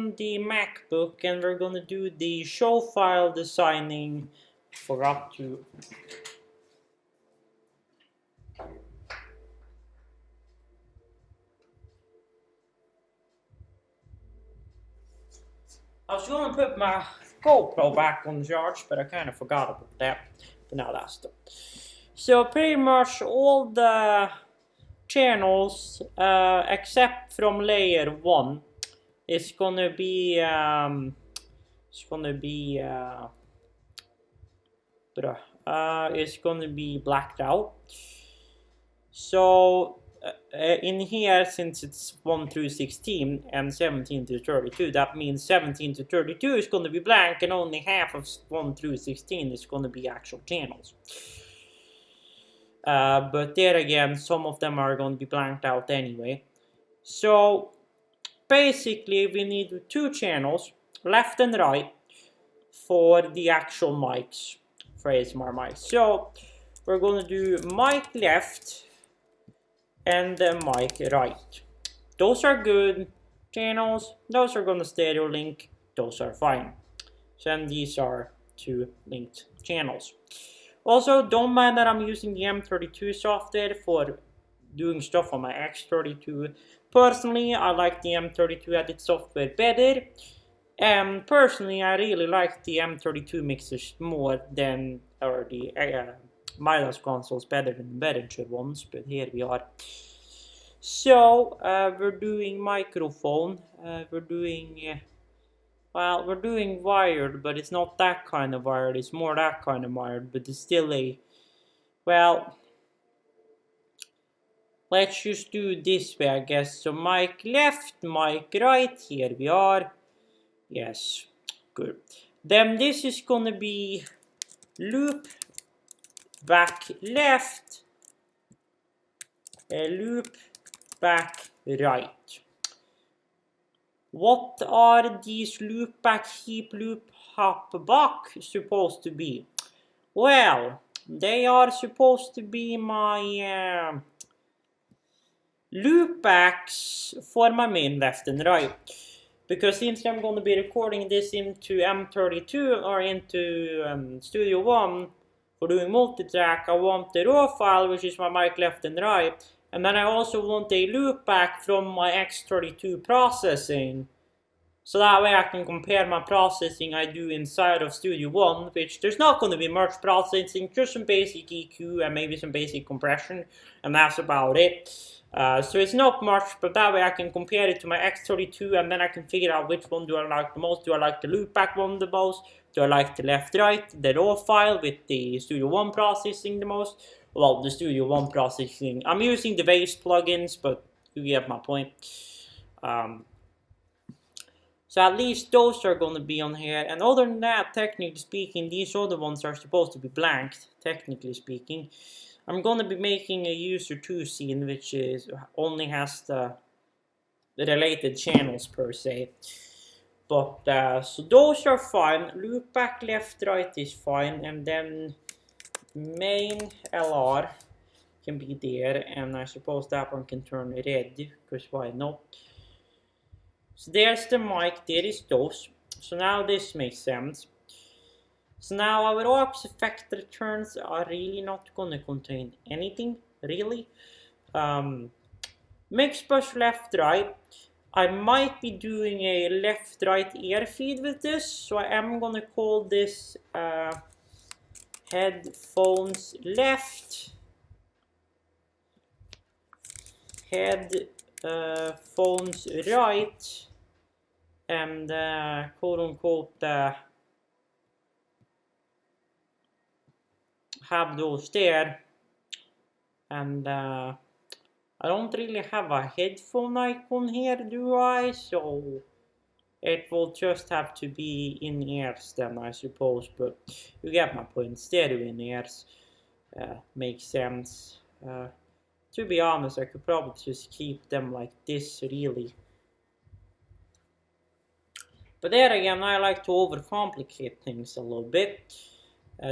on the MacBook and we're gonna do the show file designing. Forgot to. I was gonna put my GoPro back on charge, but I kind of forgot about that. But now that's done. So pretty much all the channels except from layer 1 is gonna be it's gonna be blacked out. So in here, since it's 1 through 16 and 17 to 32, that means 17 to 32 is gonna be blank, and only half of 1 through 16 is gonna be actual channels. But there again, some of them are going to be blanked out anyway. So basically we need 2 channels, left and right, for the actual mics, for ASMR mics. So we're going to do mic left and the mic right. Those are good channels, those are going to stereo link, those are fine. So and these are 2 linked channels. Also, don't mind that I'm using the M32 software for doing stuff on my X32. Personally, I like the M32 edit software better. And personally, I really like the M32 mixers more than, or the Midas consoles better than the Behringer ones, but here we are. So, we're doing microphone, we're doing wired, but it's not that kind of wired, it's more that kind of wired, but it's still a, well, let's just do it this way, I guess. So mic left, mic right, here we are. Yes, good. Then this is gonna be loop back left, loop back right. What are these loop back, heap, loop, hop, back supposed to be? Well, they are supposed to be my loop backs for my main left and right. Because since I'm going to be recording this into M32 or into Studio One for doing multitrack, I want the raw file, which is my mic left and right. And then I also want a loop back from my X32 processing. So that way I can compare my processing I do inside of Studio One, which there's not going to be much processing, just some basic EQ and maybe some basic compression, and that's about it. So it's not much, but that way I can compare it to my X32 and then I can figure out which one do I like the most. Do I like the loopback one the most? Do I like the left-right, the raw file with the Studio One processing the most? Well, the Studio One processing, I'm using the Waves plugins, but you get my point. So at least those are going to be on here, and other than that, technically speaking, these other ones are supposed to be blanked, technically speaking. I'm going to be making a user 2 scene, which is only has the related channels per se. But so those are fine. Loop back left right is fine, and then main LR can be there, and I suppose that one can turn red, because why not? So there's the mic, there is those. So now this makes sense. So now our aux effect returns are really not gonna contain anything, really. Mix bus left right. I might be doing a left right ear feed with this, so I am gonna call this headphones left, headphones right, and quote unquote have those there. And I don't really have a headphone icon here, do I? So it will just have to be in ears then, I suppose, but you get my point. Stereo in ears makes sense. To be honest, I could probably just keep them like this, really. But there again, I like to overcomplicate things a little bit.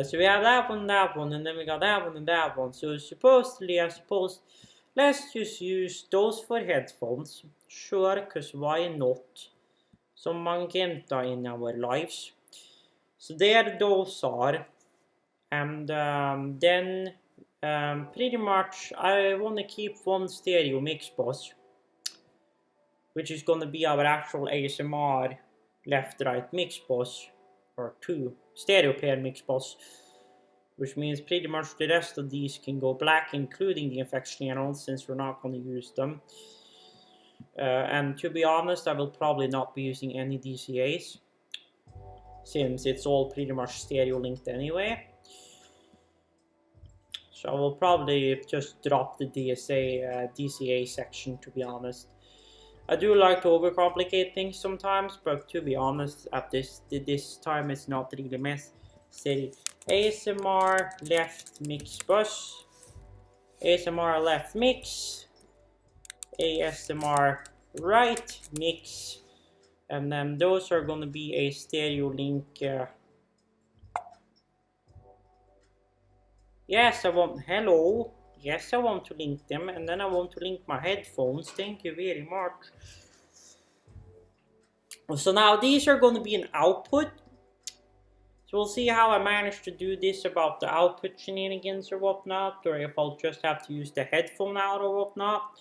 So we have that one, and then we got that one and that one. So supposedly, I suppose, let's just use those for headphones. Sure, because why not? some magenta in our lives. So there those are. And then pretty much I want to keep one stereo mix bus, which is going to be our actual ASMR left-right mix bus, or 2 stereo pair mix bus, which means pretty much the rest of these can go black, including the effects channels, since we're not going to use them. And to be honest, I will probably not be using any DCAs, since it's all pretty much stereo linked anyway. So I will probably just drop the DCA section, to be honest. I do like to overcomplicate things sometimes, but to be honest, at this time it's not really necessary. ASMR left mix bus, ASMR left mix, ASMR right mix, and then those are going to be a stereo link. Yes, I want to link them, and then I want to link my headphones. Thank you very much. So now these are going to be an output. So we'll see how I manage to do this about the output shenanigans or whatnot, or if I'll just have to use the headphone out or whatnot.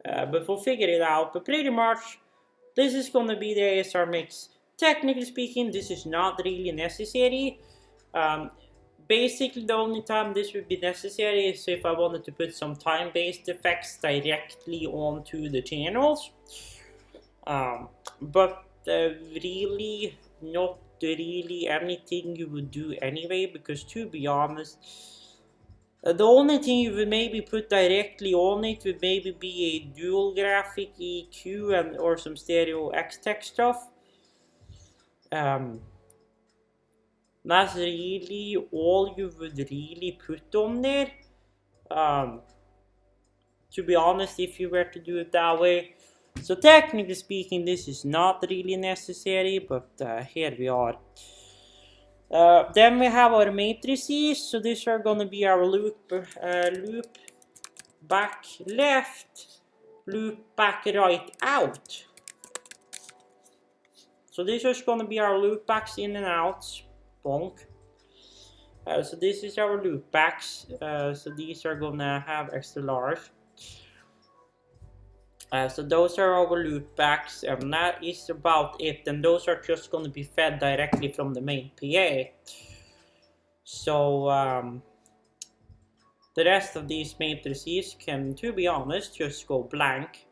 But we'll figure it out. But pretty much, this is going to be the ASR mix. Technically speaking, this is not really necessary. Basically, the only time this would be necessary is if I wanted to put some time-based effects directly onto the channels. But really, not really anything you would do anyway, because to be honest, the only thing you would maybe put directly on it would maybe be a dual graphic EQ or some stereo X-Tech stuff. That's really all you would really put on there. To be honest, if you were to do it that way. So technically speaking, this is not really necessary, but here we are. Then we have our matrices. So these are going to be our loop back left, loop back right out. So this is going to be our loop backs in and outs. Bonk. So this is our loop backs. So these are gonna have extra large. So those are our loop backs, and that is about it. And those are just gonna be fed directly from the main PA. So the rest of these matrices can, to be honest, just go blank.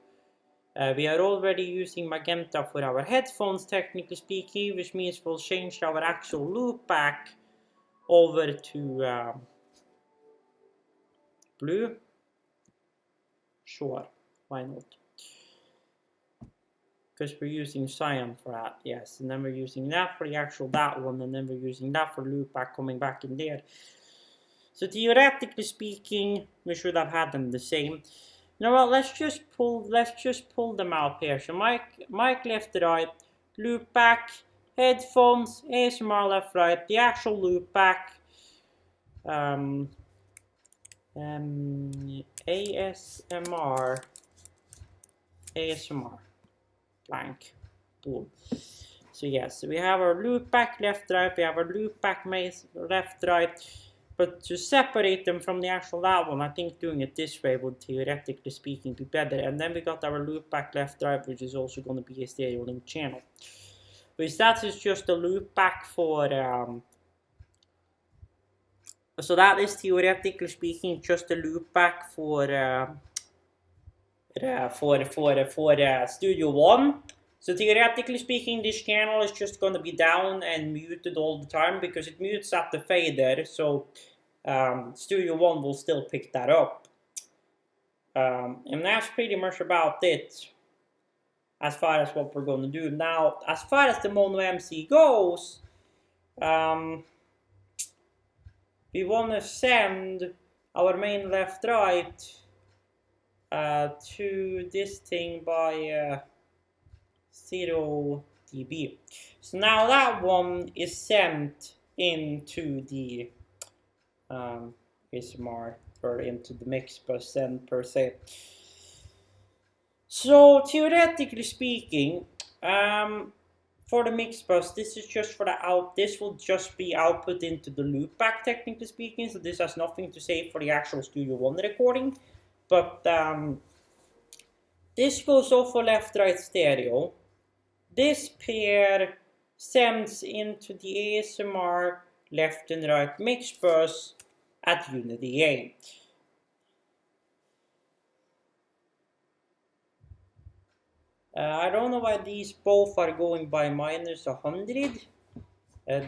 We are already using magenta for our headphones, technically speaking, which means we'll change our actual loop back over to blue. Sure, why not? Because we're using cyan for that, yes. And then we're using that for the actual that one, and then we're using that for loop back coming back in there. So theoretically speaking, we should have had them the same. You know what, let's just pull them out here. So mic left to right, loop back, headphones, ASMR left right, the actual loop back, ASMR, blank, boom. So yes, so we have our loop back left right, we have our loop back left right. But to separate them from the actual that one, I think doing it this way would theoretically speaking be better. And then we got our loop back left right, which is also going to be a stereo link channel. Which that is just a loop back for so that is theoretically speaking just a loop back for Studio One. So theoretically speaking, this channel is just going to be down and muted all the time because it mutes at the fader. So Studio One will still pick that up. And that's pretty much about it as far as what we're going to do. Now, as far as the Mono MC goes, we want to send our main left right to this thing by 0 dB. So now that one is sent into the ASMR or into the mix bus send per se. So theoretically speaking, for the mix bus, this is just for the out. This will just be output into the loopback, technically speaking. So this has nothing to say for the actual Studio One recording. But this goes off for left-right stereo. This pair sends into the ASMR left and right mix bus at unity gain. I don't know why these both are going by minus 100.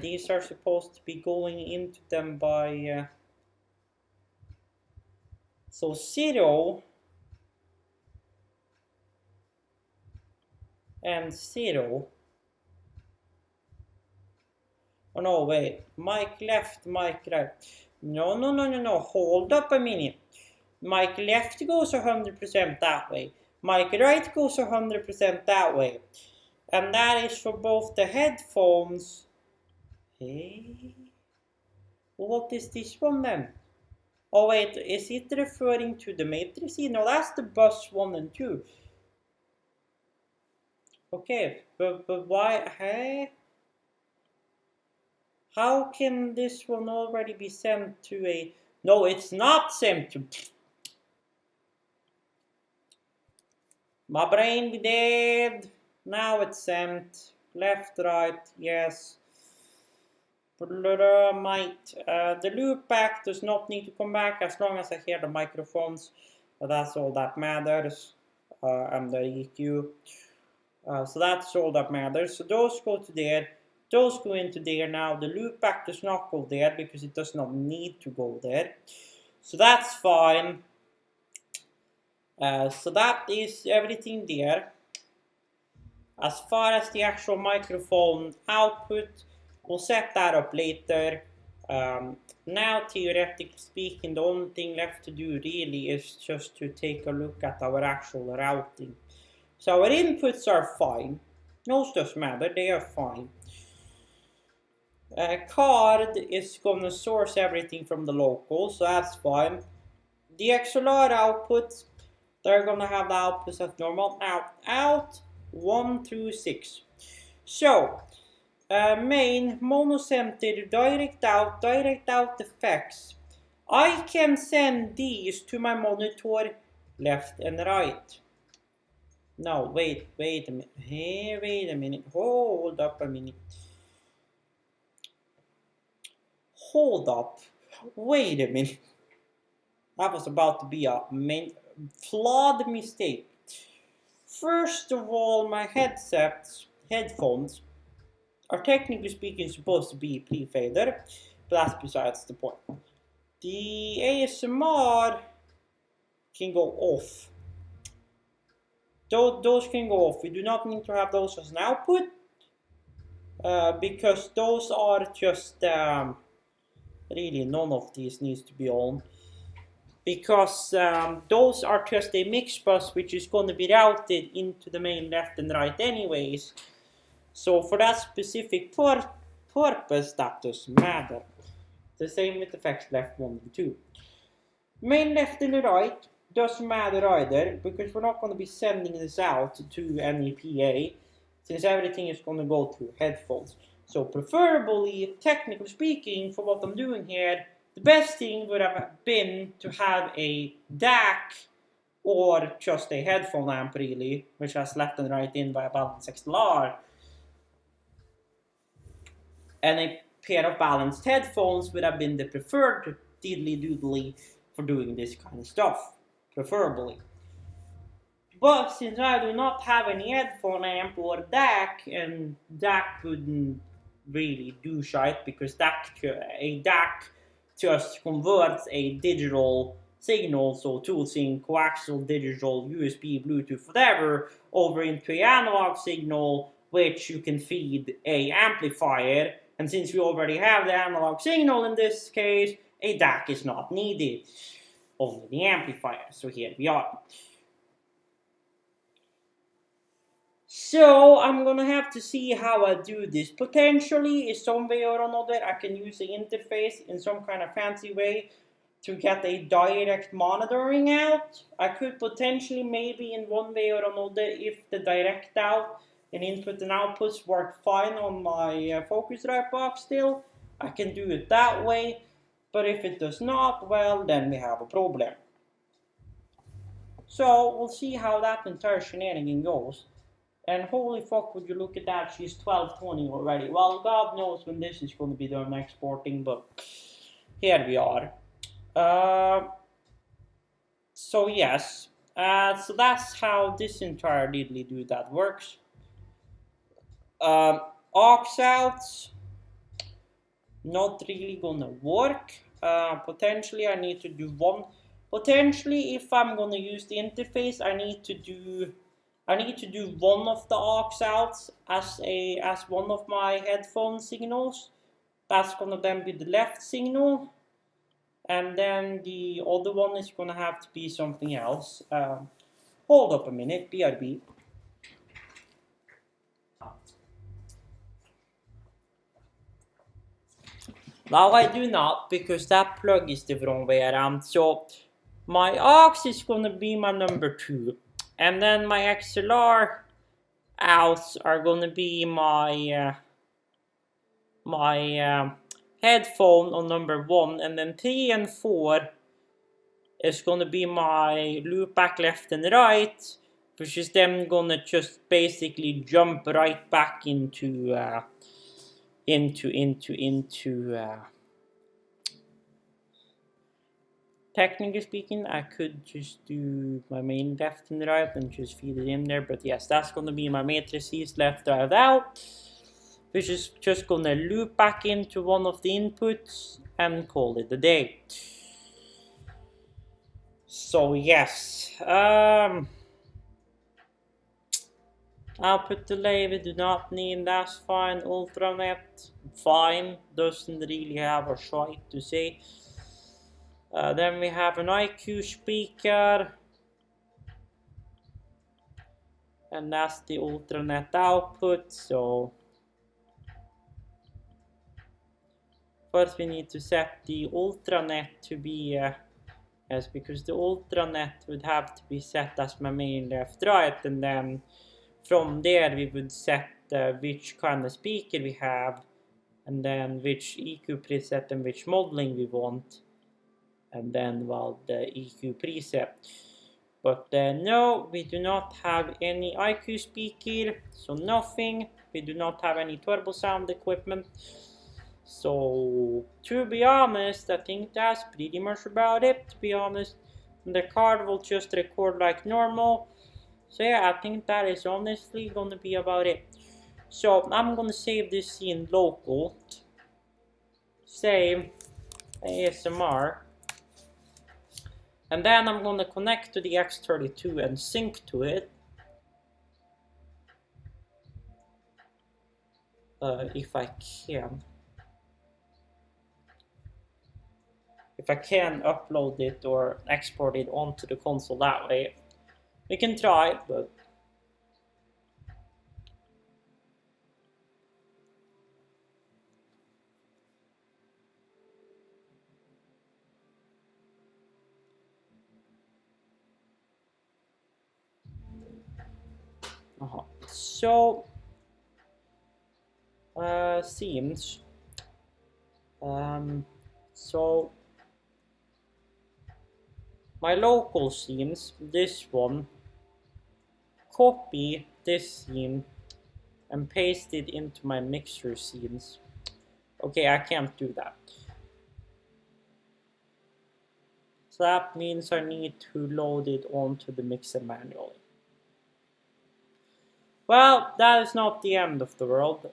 These are supposed to be going into them by so 0 and 0. Oh no, wait. Mic left, mic right. No. Hold up a minute. Mic left goes 100% that way. Mic right goes 100% that way. And that is for both the headphones. Hey. What is this one then? Oh wait, is it referring to the matrix? No, that's the bus 1 and 2. Okay, but why? Hey? How can this one already be sent to a... No, it's not sent to... My brain be dead. Now it's sent. Left, right, yes. Might. The loop back does not need to come back as long as I hear the microphones. That's all that matters. And the EQ. So that's all that matters. So those go to there. Those go into there now. The loop back does not go there because it does not need to go there. So that's fine. So that is everything there. As far as the actual microphone output, we'll set that up later. Now, theoretically speaking, the only thing left to do really is just to take a look at our actual routing. So our inputs are fine. Those doesn't matter, they are fine. Card is going to source everything from the local, so that's fine. The XLR outputs, they're going to have the outputs as normal. Now, out 1 through 6. So, main, mono-center, direct out effects. I can send these to my monitor left and right. No, wait a minute. Hey, wait a minute. Hold up a minute. Hold up. Wait a minute. That was about to be a flawed mistake. First of all, my headphones, are technically speaking supposed to be pre-fader, but that's besides the point. The ASMR can go off. Those can go off. We do not need to have those as an output because those are just really none of these needs to be on. Because those are just a mix bus which is going to be routed into the main left and right anyways. So for that specific purpose, that doesn't matter. The same with effects left 1 and 2. Main left and right doesn't matter either, because we're not going to be sending this out to any PA, since everything is going to go through headphones. So preferably, technically speaking, for what I'm doing here, the best thing would have been to have a DAC or just a headphone amp really, which has left and right in by a balanced XLR. And a pair of balanced headphones would have been the preferred diddly-doodly for doing this kind of stuff, preferably. But since I do not have any headphone amp or DAC, and DAC wouldn't really do shite because a DAC just converts a digital signal, so toolsync, coaxial, digital, USB, Bluetooth, whatever, over into an analog signal, which you can feed a amplifier. And since we already have the analog signal in this case, a DAC is not needed, only the amplifier. So here we are. So I'm gonna have to see how I do this. Potentially, in some way or another, I can use the interface in some kind of fancy way to get a direct monitoring out. I could potentially, maybe in one way or another, if the direct out and input and outputs work fine on my Focusrite box still, I can do it that way. But if it does not, well, then we have a problem. So we'll see how that entire shenanigan goes. And holy fuck, would you look at that, she's 12:20 already. Well, God knows when this is going to be done exporting, but here we are. So yes, so that's how this entire diddly-do that works. Aux outs, not really gonna work. Potentially I need to do one. Potentially, if I'm gonna use the interface, I need to do one of the aux outs as one of my headphone signals. That's gonna then be the left signal, and then the other one is gonna have to be something else. Hold up a minute, BRB. Now I do not, because that plug is the wrong way around. So my aux is gonna be my number 2, and then my XLR outs are gonna be my headphone on number 1, and then 3 and 4 is gonna be my loopback left and right, which is then gonna just basically jump right back into technically speaking, I could just do my main left and right and just feed it in there, but yes, that's gonna be my matrices left, right, out, which is just gonna loop back into one of the inputs and call it a day. So yes, output delay we do not need, that's fine. Ultranet, fine, doesn't really have a shite to say. Then we have an IQ speaker, and that's the Ultranet output. So first we need to set the Ultranet to be yes, because the Ultranet would have to be set as my main left, right, and then from there we would set which kind of speaker we have, and then which EQ preset and which modeling we want, and then, well, the EQ preset. But no, we do not have any IQ speaker, so nothing. We do not have any turbo sound equipment. So to be honest, I think that's pretty much about it, to be honest. The card will just record like normal. So yeah, I think that is honestly gonna be about it. So I'm gonna save this scene local. Save ASMR. And then I'm gonna connect to the X32 and sync to it. If I can. If I can upload it or export it onto the console that way. We can try, but so seems so my local scenes, this one, copy this scene and paste it into my mixer scenes. Okay, I can't do that. So that means I need to load it onto the mixer manually. Well, that is not the end of the world.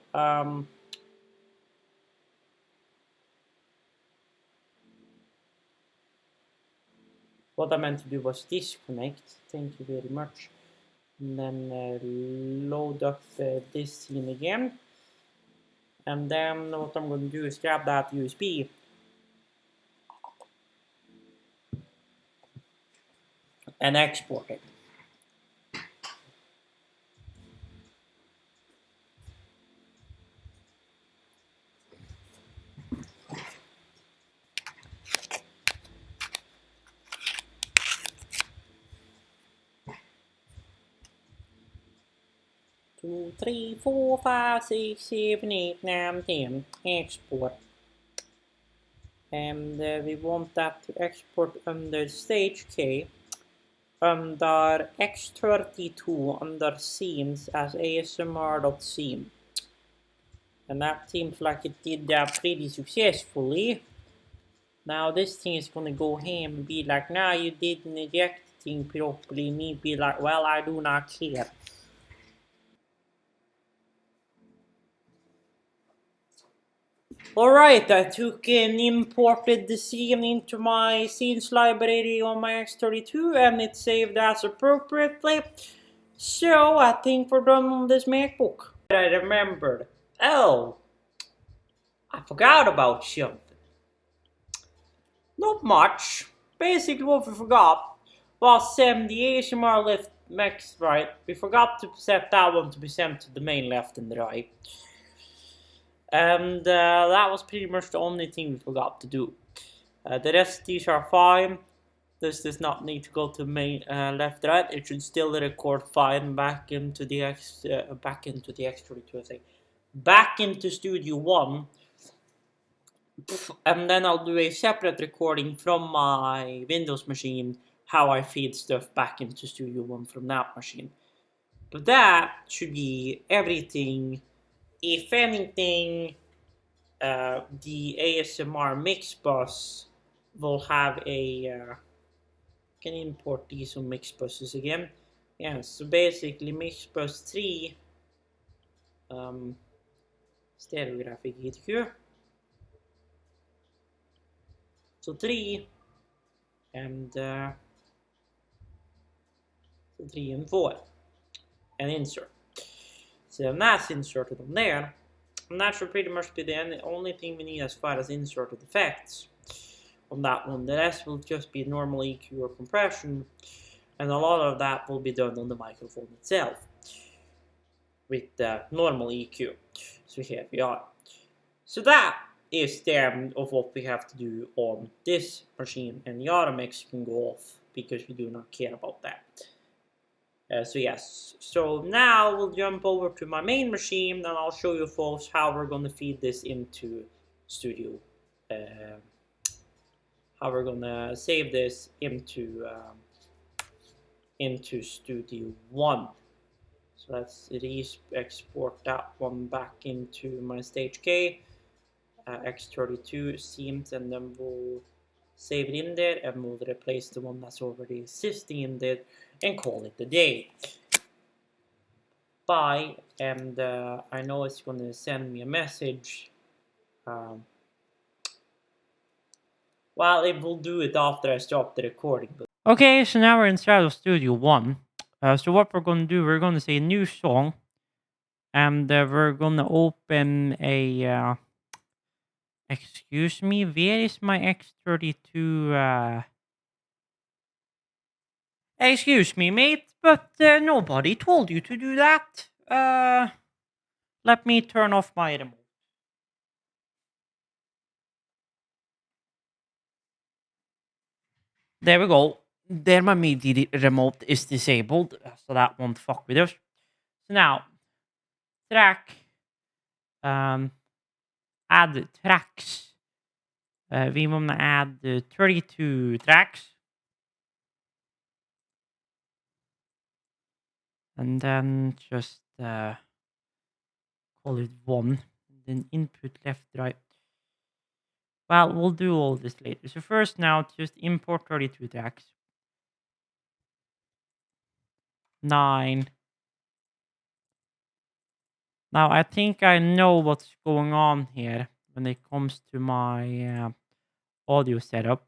What I meant to do was disconnect. Thank you very much. And then load up this scene again. And then what I'm going to do is grab that USB and export it. 2, 3, 4, 5, 6, 7, 8, 9, 10. Export. And we want that to export under stage K, under X32, under scenes as ASMR.scene. And that seems like it did that pretty successfully. Now this thing is gonna go ham and be like, nah, you didn't eject the thing properly. Me be like, well, I do not care. Alright, I took and imported the scene into my scenes library on my X32 and it saved as appropriately. So I think we're done on this MacBook. I remembered. Oh, I forgot about something. Not much. Basically what we forgot was the ASMR left max right. We forgot to set that one to be sent to the main left and right. And that was pretty much the only thing we forgot to do. The rest of these are fine. This does not need to go to main left right. It should still record fine back into the X32. Back into Studio One. And then I'll do a separate recording from my Windows machine, how I feed stuff back into Studio One from that machine. But that should be everything. If anything, the ASMR mix bus will have a can import these on mix buses again. Yeah, so basically mix bus 3 stereographic ETQ. So 3 and 3 and 4 and insert. So then that's inserted on there. And that should pretty much be the only thing we need as far as inserted effects on that one. The rest will just be normal EQ or compression, and a lot of that will be done on the microphone itself with the normal EQ. So here we are. So that is the end of what we have to do on this machine, and the auto mix can go off because we do not care about that. So yes, so now we'll jump over to my main machine and I'll show you folks how we're going to feed this into Studio, how we're going to save this into Studio One. So let's export that one back into my stage K, X32 scenes, and then we'll save it in there and we'll replace the one that's already existing in there and call it a day. Bye, and I know it's going to send me a message. Well, it will do it after I stop the recording. Okay, so now we're inside of Studio One. So what we're going to do, we're going to say new song, and we're going to open a. Excuse me, where is my X32? Excuse me, mate, but nobody told you to do that. Let me turn off my remote. There we go. There my MIDI remote is disabled, so that won't fuck with us. So now, track, add tracks. We want to add 32 tracks. And then just call it 1. Then input left, right. Well, we'll do all this later. So first now, just import 32 tracks. 9. Now, I think I know what's going on here when it comes to my audio setup.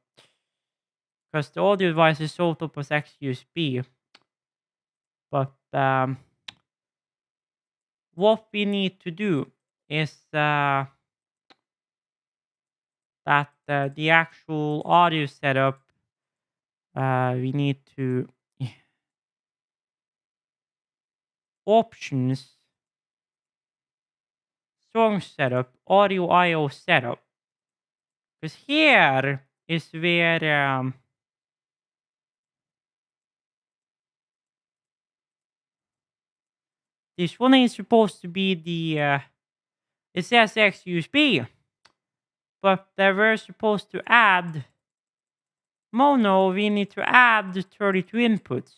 Because the audio device is sold up as XUSB. But what we need to do is that the actual audio setup, we need to options, song setup, audio IO setup. Because here is where this one is supposed to be the, it says X USB, but we're supposed to add mono. We need to add 32 inputs.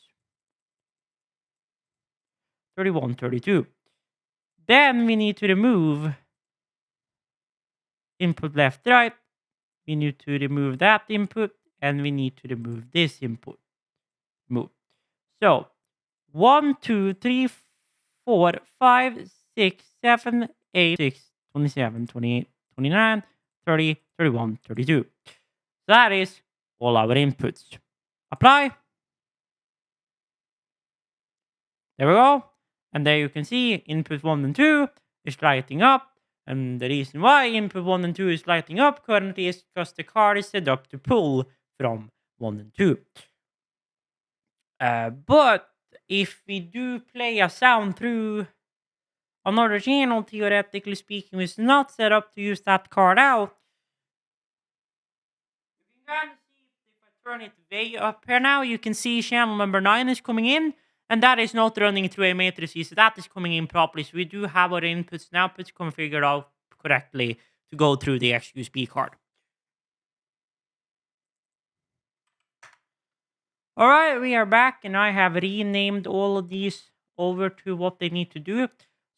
31, 32. Then we need to remove input left, right. We need to remove that input, and we need to remove this input. Move. So 1, 2, 3, 4, 5, 6, 7, 8, 6, 27, 28, 29, 30, 31, 32. So that is all our inputs. Apply. There we go. And there you can see input 1 and 2 is lighting up. And the reason why input 1 and 2 is lighting up currently is because the card is set up to pull from 1 and 2. But if we do play a sound through another channel, theoretically speaking, is not set up to use that card out. You can kind of see if I turn it way up here now, you can see channel number 9 is coming in. And that is not running through a matrices, so that is coming in properly. So we do have our inputs and outputs configured out correctly to go through the XUSB card. Alright, we are back, and I have renamed all of these over to what they need to do.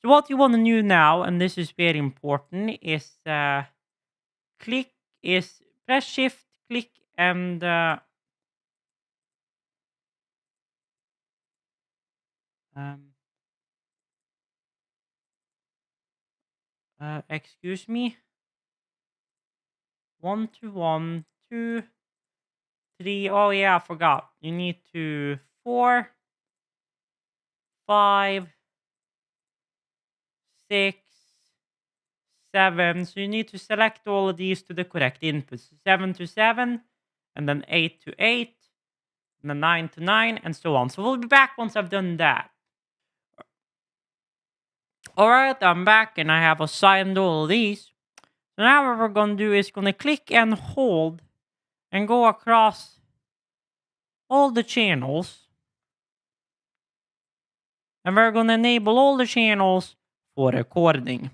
So what you want to do now, and this is very important, is press shift, click, and excuse me. 1 to 1, 2, 3. Oh yeah, I forgot. You need to 4, 5, 6, 7. So you need to select all of these to the correct inputs. 7 to 7, and then 8 to 8, and then 9 to 9, and so on. So we'll be back once I've done that. Alright, I'm back, and I have assigned all of these. So now what we're going to do is going to click and hold and go across all the channels. And we're going to enable all the channels for recording.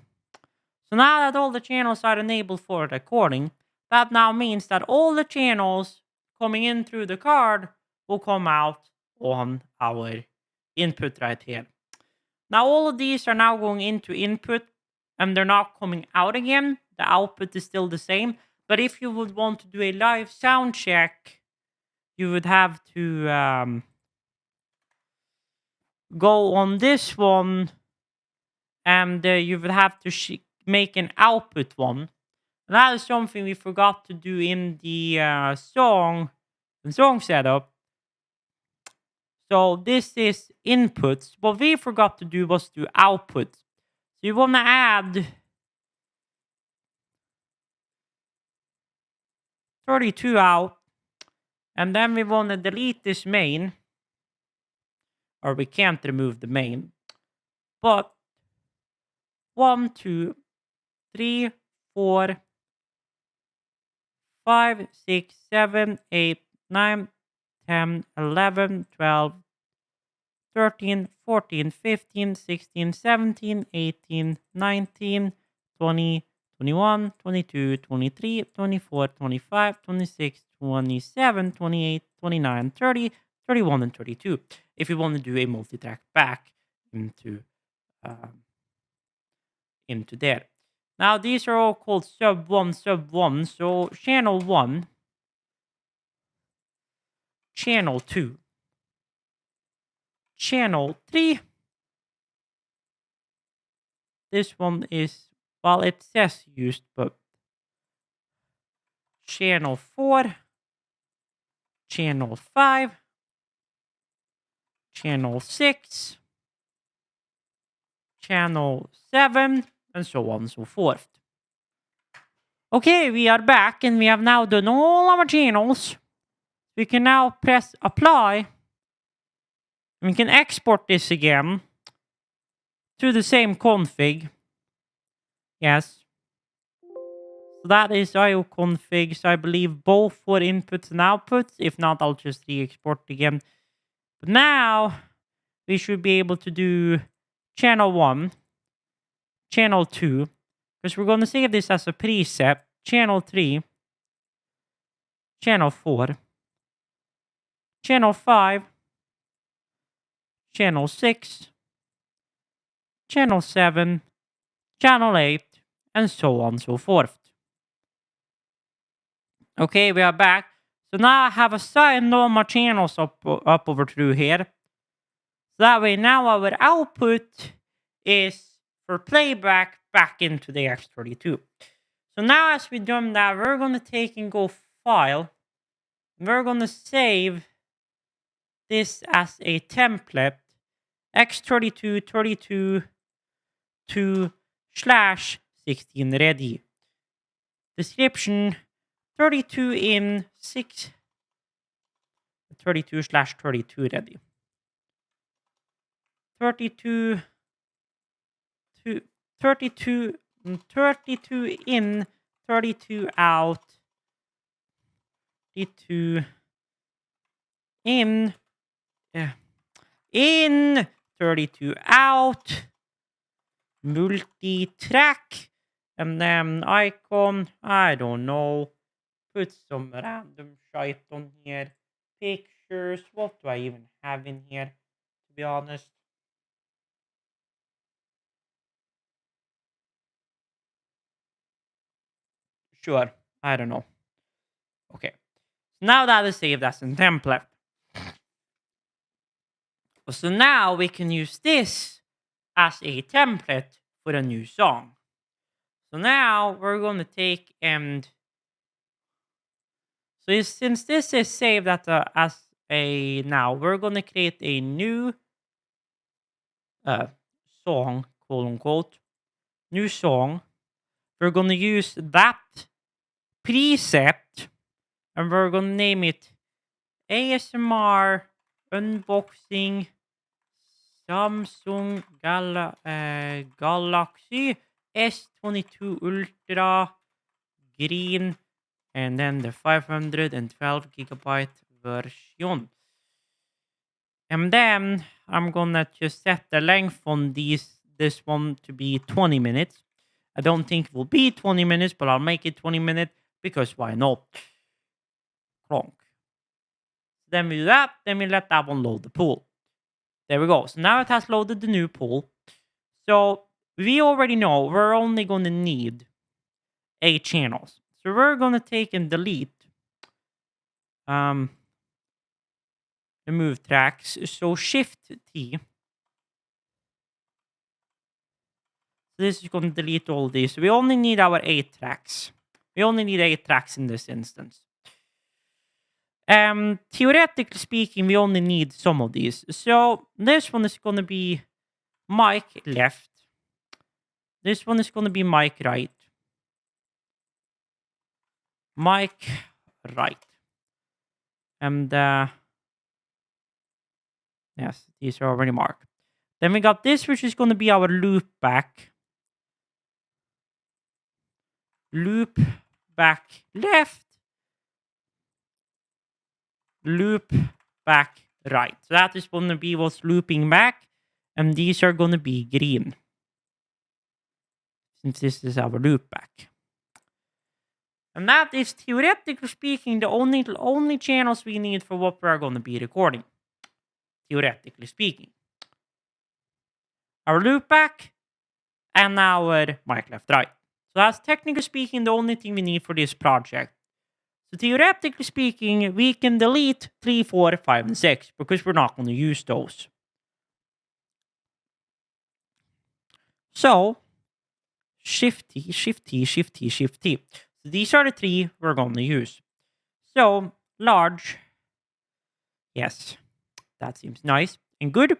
So now that all the channels are enabled for recording, that now means that all the channels coming in through the card will come out on our input right here. Now all of these are now going into input, and they're not coming out again. The output is still the same. But if you would want to do a live sound check, you would have to go on this one, and you would have to make an output one. And that is something we forgot to do in the song setup. So this is inputs. What we forgot to do was do output. So you want to add 32 out, and then we want to delete this main, or we can't remove the main, but 1, 2, 3, 4, 5, 6, 7, 8, 9, 10, 11, 12, 13, 14, 15, 16, 17, 18, 19, 20, 21, 22, 23, 24, 25, 26, 27, 28, 29, 30, 31, and 32. If you want to do a multi-track back into there. Now these are all called sub 1, sub 1. So channel 1, channel 2, channel 3. This one is, well, it says used, but channel 4, channel 5, channel 6, channel 7, and so on and so forth. Okay, we are back, and we have now done all our channels. We can now press apply. We can export this again to the same config. Yes. So that is IO configs, I believe, both for inputs and outputs. If not, I'll just re-export again. But now we should be able to do channel 1, channel 2, because we're going to save this as a preset, channel 3, channel 4, channel 5, channel 6, channel 7, channel 8, and so on and so forth. Okay, we are back. So now I have assigned all my channels up over through here. So that way now our output is for playback back into the X32. So now as we've done that, we're going to take and go file. We're going to save this as a template. X32 32 to /16 ready. Description 32 in 6 32/32 ready. 32 to 32 32 in 32 out 32 in 32 out multi-track, and then icon, I don't know, put some random shit on here, pictures, what do I even have in here, to be honest? Sure, I don't know. Okay, now that is saved as a template. So now we can use this as a template for a new song. So now we're going to take and so since this is saved as a now, we're going to create a new song, quote unquote, new song. We're going to use that preset and we're going to name it ASMR Unboxing Samsung Galaxy S22 Ultra Green, and then the 512 gigabyte version. And then I'm gonna just set the length on this one to be 20 minutes. I don't think it will be 20 minutes, but I'll make it 20 minutes because why not? Clonk. Then we do that, then we let that one load the pool. There we go. So now it has loaded the new pool. So we already know we're only going to need 8 channels. So we're going to take and delete remove tracks. So Shift T. So this is going to delete all these. We only need our 8 tracks. We only need 8 tracks in this instance. Theoretically speaking, we only need some of these. So this one is going to be mic left. This one is going to be mic right. Mic right. And yes, these are already marked. Then we got this, which is going to be our loop back. Loop back left. Loop back right. So that is going to be what's looping back. And these are going to be green. Since this is our loop back. And that is, theoretically speaking, the only channels we need for what we're going to be recording. Theoretically speaking. Our loop back and our mic left right. So that's technically speaking the only thing we need for this project. So theoretically speaking, we can delete 3, 4, 5, and 6 because we're not going to use those. So Shift T, Shift T, Shift T, Shift T. So these are the 3 we're going to use. So large. Yes, that seems nice and good.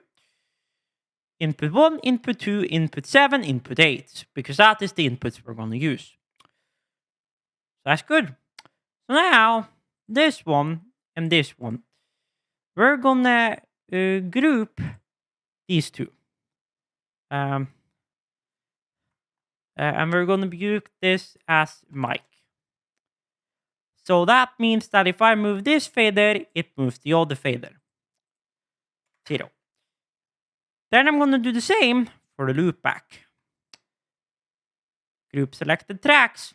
Input 1, input 2, input 7, input 8. Because that is the inputs we're going to use. So that's good. So now, this one and this one. We're going to group these 2. And we're going to group this as mic. So that means that if I move this fader, it moves the other fader. 0. Then I'm going to do the same for the loopback. Group selected tracks,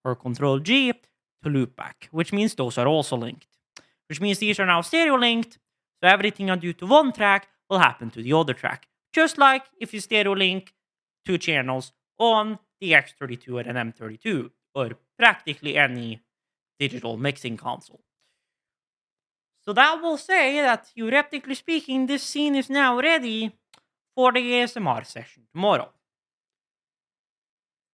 or Control G to loopback, which means those are also linked. Which means these are now stereo linked, so everything I do to one track will happen to the other track. Just like if you stereo link two channels on the X32 or an M32, or practically any digital mixing console. So that will say that, theoretically speaking, this scene is now ready for the ASMR session tomorrow.